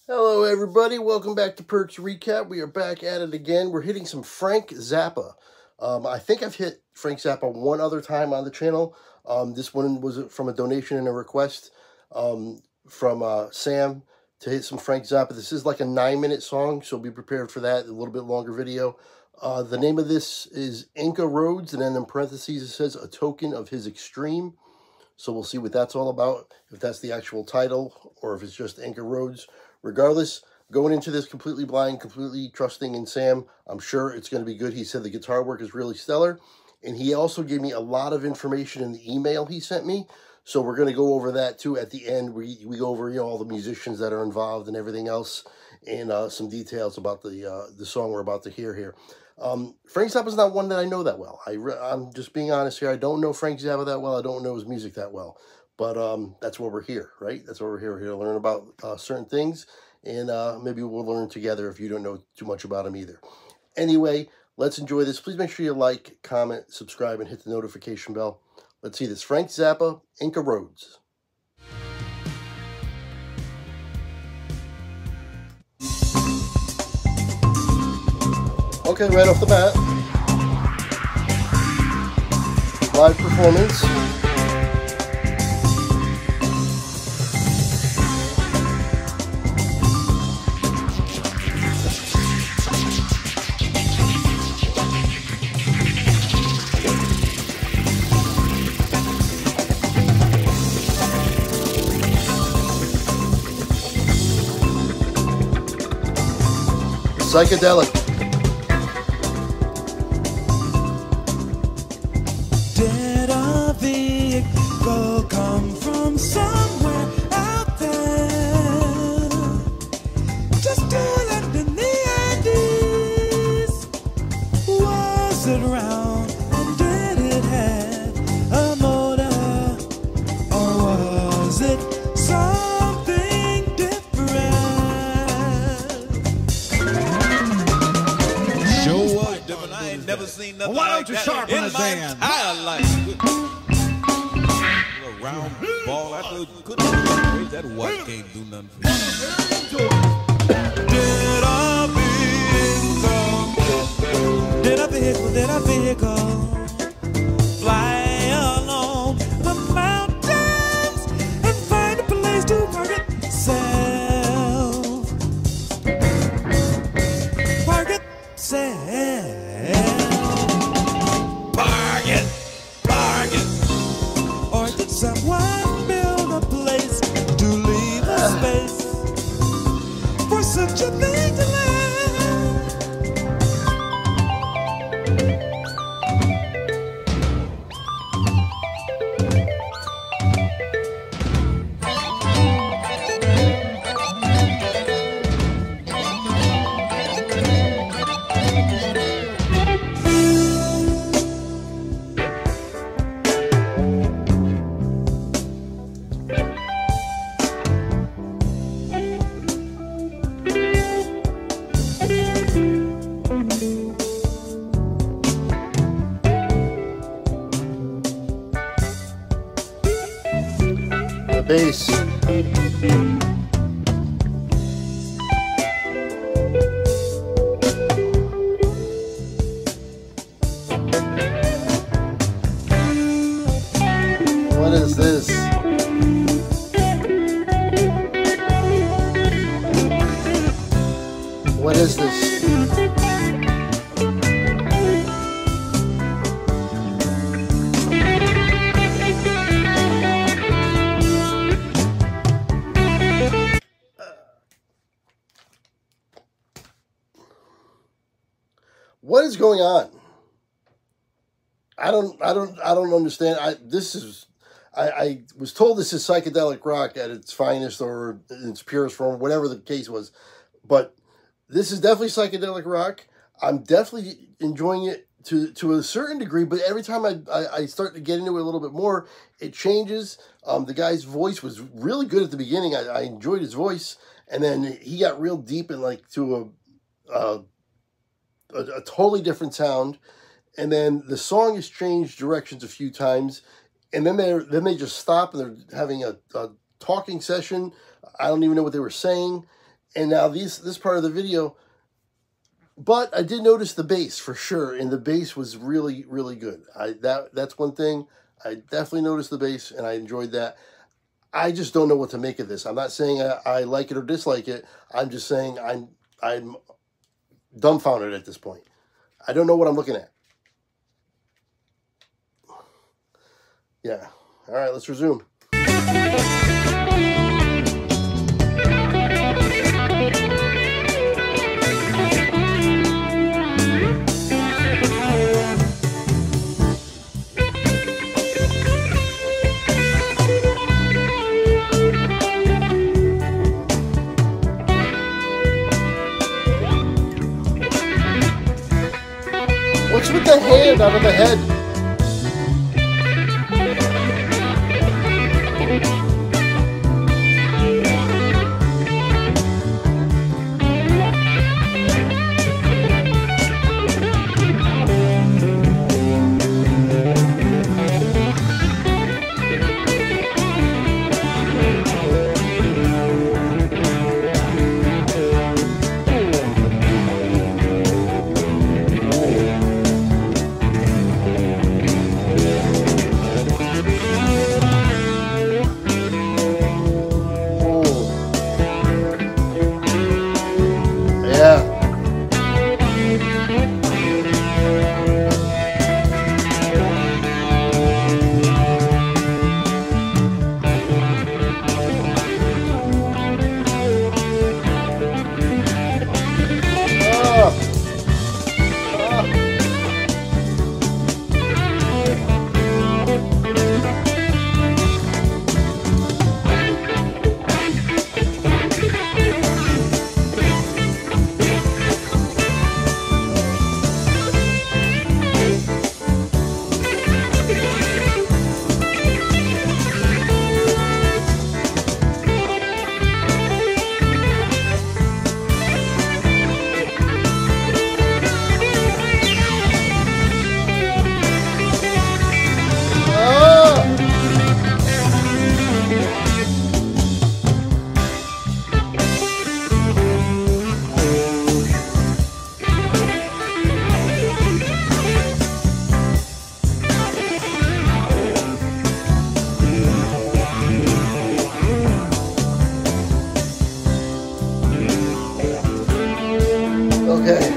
Hello everybody, welcome back to Perks Recap. We are back at it again. We're hitting some Frank Zappa. I think I've hit Frank Zappa one other time on the channel. This one was from a donation and a request from Sam to hit some Frank Zappa. This is like a 9-minute song, so be prepared for that, a little bit longer video. The name of this is Inca Roads, and then in parentheses it says A Token of His Extreme. So we'll see what that's all about, if that's the actual title or if it's just Inca Roads. Regardless, going into this completely blind, completely trusting in Sam, I'm sure it's going to be good. He said the guitar work is really stellar. And he also gave me a lot of information in the email he sent me. So we're going to go over that too at the end. We go over, you know, all the musicians that are involved and everything else, and some details about the song we're about to hear here. Frank Zappa's not one that I know that well. I'm just being honest here. I don't know Frank Zappa that well. I don't know his music that well. But that's why we're here, right? That's why we're here. We're here to learn about certain things. And maybe we'll learn together if you don't know too much about him either. Anyway, let's enjoy this. Please make sure you like, comment, subscribe, and hit the notification bell. Let's see this. Frank Zappa, Inca Roads. Okay, right off the bat, live performance. Psychedelic. Did a vehicle come from somewhere out there? Just to land in the Andes. Was it round and did it have a motor? Or was it something different? Sure was different. I ain't never seen nothing. Why like don't you that sharpen in it my then? entire life. A round ball. I thought you couldn't raise that watch. Can't do nothing for you. Did a vehicle fly along the mountains and find a place to park itself? Park itself. Park it. Or did someone build a place to leave a space for such a thing to land? The bass. What is this? What is this? What is going on? I don't understand. I was told this is psychedelic rock at its finest or in its purest form, whatever the case was. But this is definitely psychedelic rock. I'm definitely enjoying it to a certain degree, but every time I start to get into it a little bit more, it changes. The guy's voice was really good at the beginning. I enjoyed his voice, and then he got real deep and like to a totally different sound. And then the song has changed directions a few times, and then they just stop and they're having a talking session. I don't even know what they were saying. And now this part of the video, but I did notice the bass for sure, and the bass was really, really good. That's one thing. I definitely noticed the bass, and I enjoyed that. I just don't know what to make of this. I'm not saying I like it or dislike it. I'm just saying I'm dumbfounded at this point. I don't know what I'm looking at. Yeah. All right, let's resume. What's with the hand out of the head? Okay.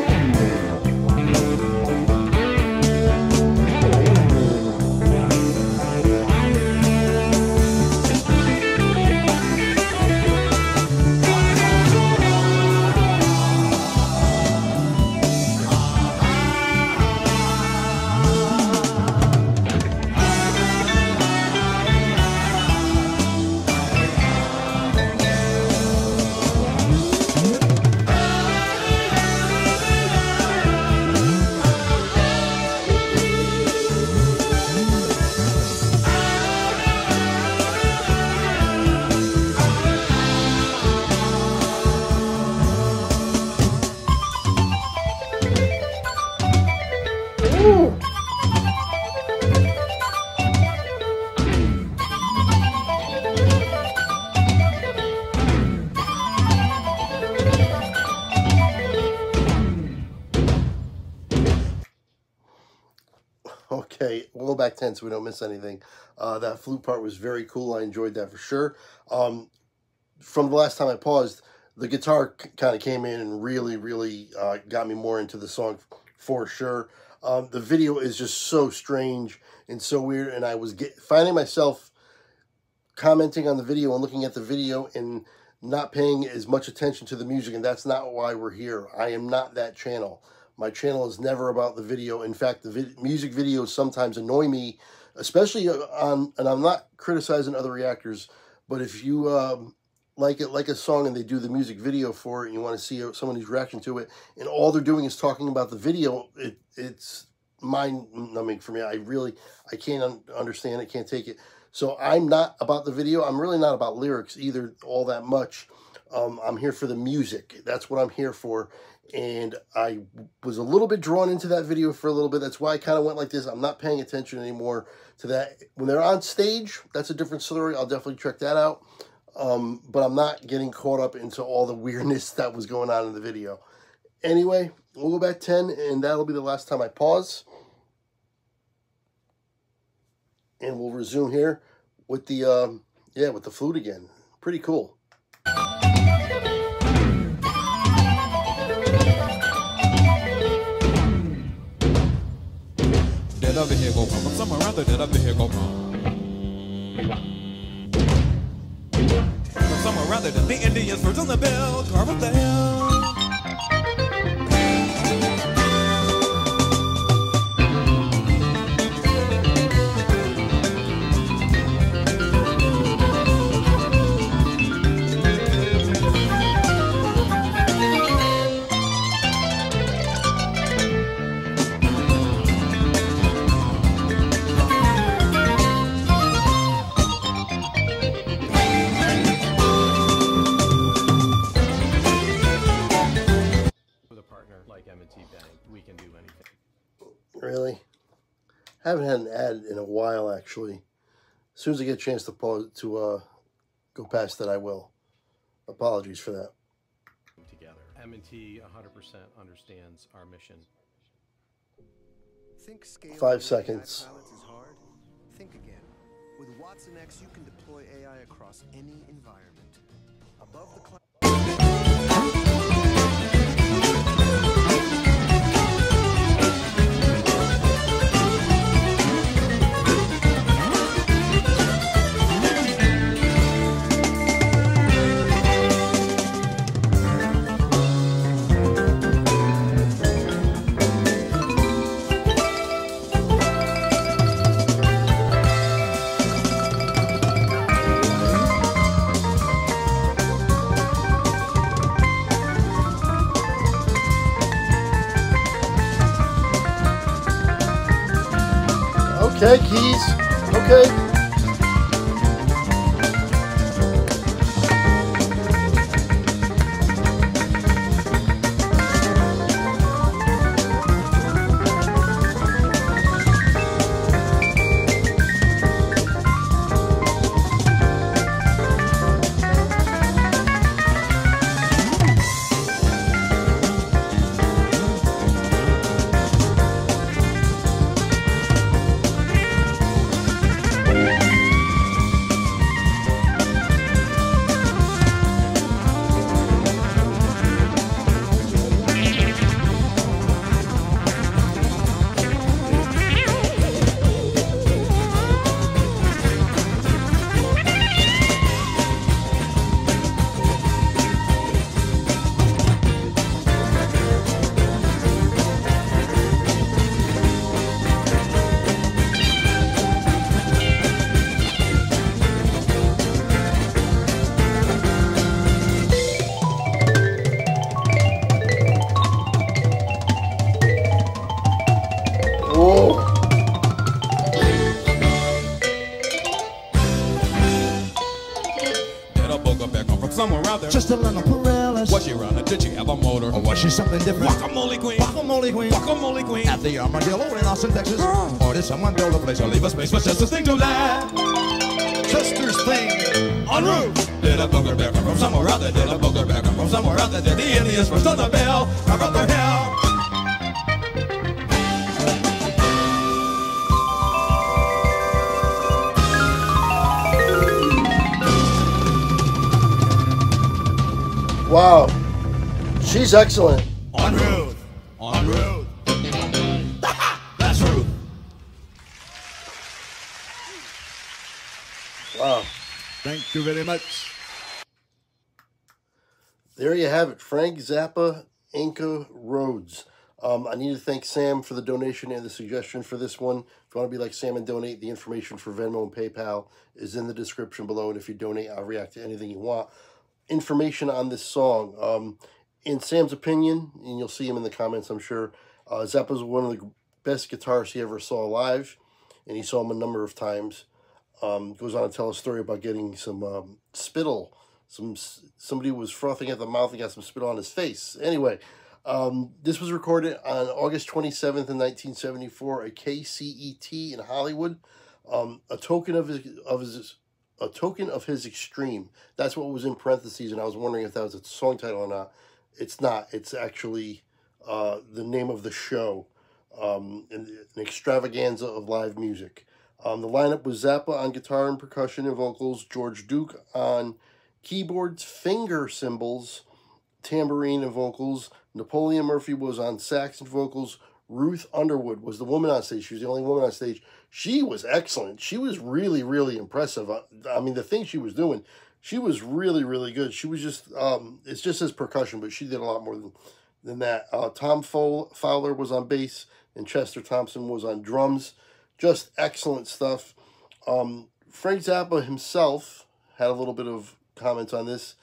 Okay, we'll go back 10 so we don't miss anything. That flute part was very cool. I enjoyed that for sure. From the last time I paused, the guitar kind of came in and really got me more into the song for sure. The video is just so strange and so weird, and I was finding myself commenting on the video and looking at the video and not paying as much attention to the music, and that's not why we're here. I am not that channel. My channel is never about the video. In fact, the music videos sometimes annoy me, especially on, and I'm not criticizing other reactors, but if you like a song and they do the music video for it and you want to see somebody's reaction to it, and all they're doing is talking about the video, it's mind-numbing for me. I can't understand it, can't take it. So I'm not about the video. I'm really not about lyrics either all that much. I'm here for the music. That's what I'm here for. And I was a little bit drawn into that video for a little bit. That's why I kind of went like this. I'm not paying attention anymore to that. When they're on stage, that's a different story. I'll definitely check that out. but I'm not getting caught up into all the weirdness that was going on in the video. Anyway, we'll go back 10, and that'll be the last time I pause. And we'll resume here with the, with the flute again. Pretty cool. Dead over here go from somewhere around the dead over here go from somewhere around the Indians first on the bell, carve up the hill. We can do anything. Really? Haven't had an ad in a while, actually. As soon as I get a chance to pause to go past that, I will. Apologies for that. Together. M&T 100% understands our mission. Think scale 5 seconds. pilots is hard? Think again. With Watson X, you can deploy AI across any environment. Above the cloud. Okay, keys. Okay. Somewhere out there. Just a little paralysis. Was she running? Did she have a motor? Or was she something different? Guacamole queen. Guacamole queen. Guacamole queen. At the Armadillo in Austin, Texas. Or did someone build a place or leave a space for Chester's thing to land. Chester's thing en route? Did a booger bear come from somewhere out there? Did a booger bear come from somewhere out there? Did the Indians first on the bell? Carve up their hill. Wow. She's excellent. On route. On route. That's Ruth. Wow. Thank you very much. There you have it. Frank Zappa, Inca Roads. I need to thank Sam for the donation and the suggestion for this one. If you want to be like Sam and donate, the information for Venmo and PayPal is in the description below. And if you donate, I'll react to anything you want. Information on this song. In Sam's opinion, and you'll see him in the comments, I'm sure, Zappa's one of the best guitarists he ever saw live. And he saw him a number of times. Goes on to tell a story about getting some spittle. Somebody was frothing at the mouth and got some spittle on his face. Anyway, this was recorded on August 27th in 1974 at KCET in Hollywood. A token of A Token of His Extreme. That's what was in parentheses, and I was wondering if that was a song title or not. It's not. It's actually the name of the show, an extravaganza of live music. The lineup was Zappa on guitar and percussion and vocals, George Duke on keyboards, finger cymbals, tambourine and vocals. Napoleon Murphy was on sax and vocals. Ruth Underwood was the woman on stage. She was the only woman on stage. She was excellent. She was really, really impressive. I mean, the thing she was doing, she was really, really good. She was just, it's just as percussion, but she did a lot more than that. Tom Fowler was on bass, and Chester Thompson was on drums. Just excellent stuff. Frank Zappa himself had a little bit of comments on this.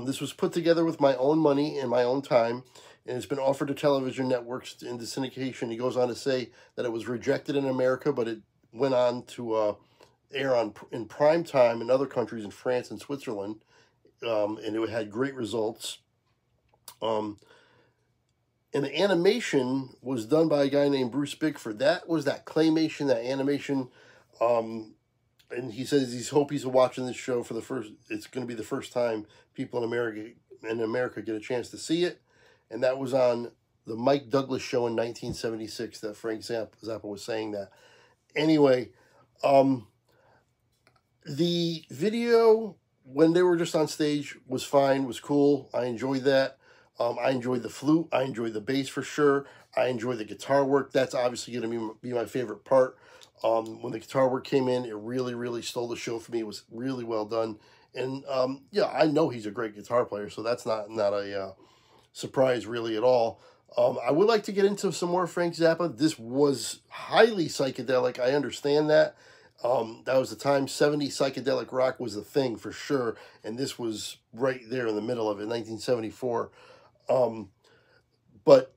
This was put together with my own money and my own time, and it's been offered to television networks into syndication. He goes on to say that it was rejected in America, but it went on to air in prime time in other countries, in France and Switzerland, and it had great results. And the animation was done by a guy named Bruce Bickford. That was that claymation, that animation. And he says he's watching this show for the first. It's going to be the first time people in America get a chance to see it. And that was on the Mike Douglas show in 1976 that Frank Zappa was saying that. Anyway, the video when they were just on stage was fine, was cool. I enjoyed that. I enjoyed the flute. I enjoyed the bass for sure. I enjoyed the guitar work. That's obviously going to be my favorite part. When the guitar work came in, it really, really stole the show for me. It was really well done. And yeah, I know he's a great guitar player, so that's not a surprise really at all. I would like to get into some more Frank Zappa. This was highly psychedelic. I understand that. That was the time. 70s psychedelic rock was the thing for sure. And this was right there in the middle of it, 1974. But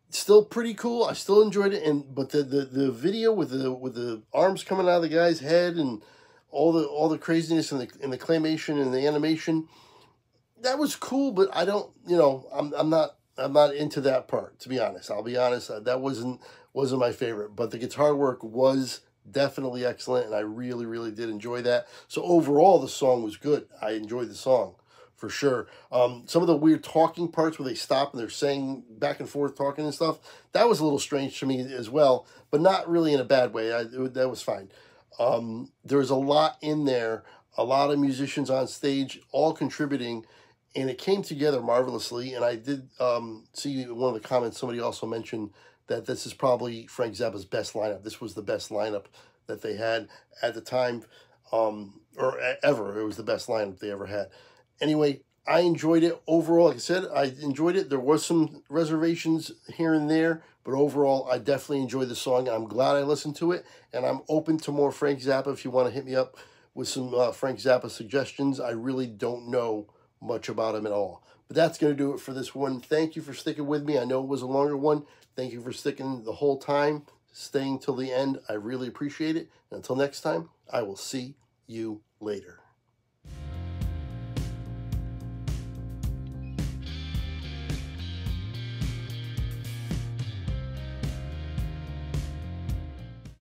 still pretty cool. I still enjoyed it. But the video with the arms coming out of the guy's head and all the craziness and the claymation and the animation, that was cool. But I don't, I'm not into that part, to be honest. I'll be honest. That wasn't my favorite. But the guitar work was definitely excellent, and I really, really did enjoy that. So overall, the song was good. I enjoyed the song for sure. Some of the weird talking parts where they stop and they're saying back and forth talking and stuff, that was a little strange to me as well, but not really in a bad way. That was fine. There was a lot in there, a lot of musicians on stage, all contributing, and it came together marvelously. And I did see in one of the comments, somebody also mentioned that this is probably Frank Zappa's best lineup. This was the best lineup that they had at the time, or ever. It was the best lineup they ever had. Anyway, I enjoyed it. Overall, like I said, I enjoyed it. There was some reservations here and there, but overall, I definitely enjoyed the song. I'm glad I listened to it, and I'm open to more Frank Zappa if you want to hit me up with some Frank Zappa suggestions. I really don't know much about him at all. But that's going to do it for this one. Thank you for sticking with me. I know it was a longer one. Thank you for sticking the whole time, staying till the end. I really appreciate it. And until next time, I will see you later.